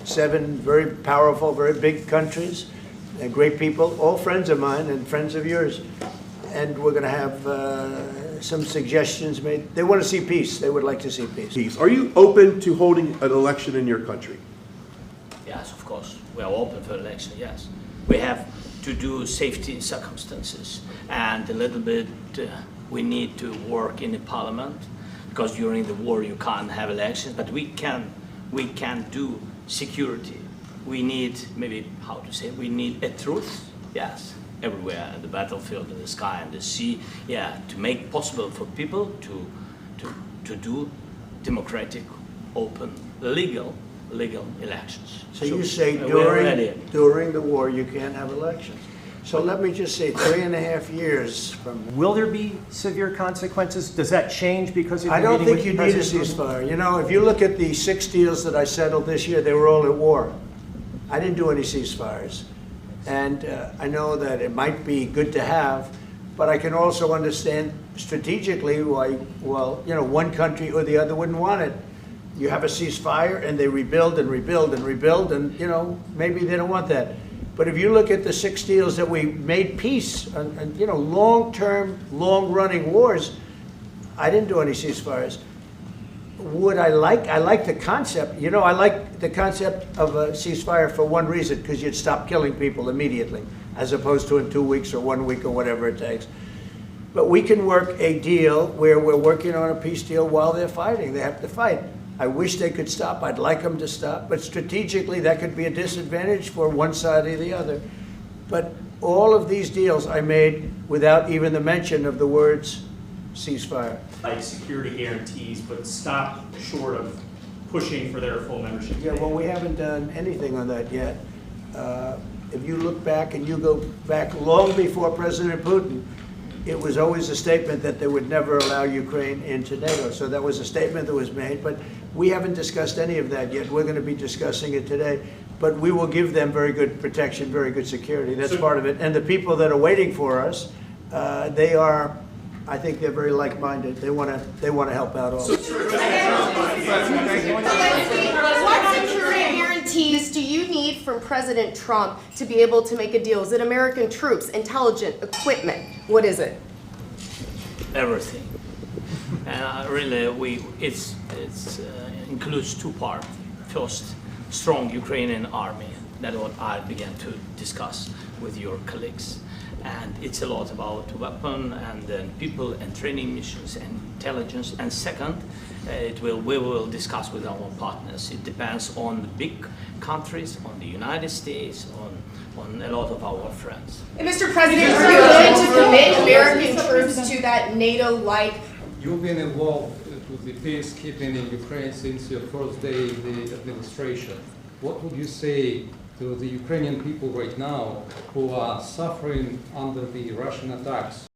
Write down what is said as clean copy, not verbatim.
7 very powerful, very big countries, and great people, all friends of mine and friends of yours. And we're going to have some suggestions made. They want to see peace. They would like to see peace. Are you open to holding an election in your country? Yes, of course. We are open for election, yes. We have to do safety circumstances, and a little bit we need to work in the parliament, because during the war you can't have elections, but we can do security. We need, maybe, how to say, we need a truth, yes, everywhere, in the battlefield, in the sky, and the sea, yeah, to make possible for people to do democratic, open, legal elections. So you say during the war you can't have elections. So let me just say 3.5 years from... Will there be severe consequences? Does that change because of I don't think you need a President Putin? ceasefire. You know, if you look at the 6 deals that I settled this year, they were all at war. I didn't do any ceasefires. And I know that it might be good to have, but I can also understand strategically why, well, you know, one country or the other wouldn't want it. You have a ceasefire and they rebuild and rebuild and rebuild, and, you know, maybe they don't want that. But if you look at the 6 deals that we made peace and you know, long-term, long-running wars, I didn't do any ceasefires. Would I like the concept, you know, I like the concept of a ceasefire for one reason, because you'd stop killing people immediately, as opposed to in 2 weeks or 1 week or whatever it takes. But we can work a deal where we're working on a peace deal while they're fighting. They have to fight. I wish they could stop. I'd like them to stop. But strategically, that could be a disadvantage for one side or the other. But all of these deals I made without even the mention of the words ceasefire. Like security guarantees, but stop short of pushing for their full membership. Yeah, well, we haven't done anything on that yet. If you look back and you go back long before President Putin, it was always a statement that they would never allow Ukraine into NATO. So that was a statement that was made, but we haven't discussed any of that yet. We're going to be discussing it today. But we will give them very good protection, very good security. That's part of it. And the people that are waiting for us, they are, I think they're very like-minded. They want to help out all. What security guarantees do you need from President Trump to be able to make a deal? Is it American troops, intelligence, equipment? What is it? Everything. And really, it includes 2 parts. First, strong Ukrainian army. That's what I began to discuss with your colleagues. And it's a lot about weapon and then people and training missions and intelligence. And second, we will discuss with our partners. It depends on the big countries, on the United States, on a lot of our friends. And Mr. President, are you willing to commit American troops to that NATO-like? You've been involved with the peacekeeping in Ukraine since your first day in the administration. What would you say to the Ukrainian people right now who are suffering under the Russian attacks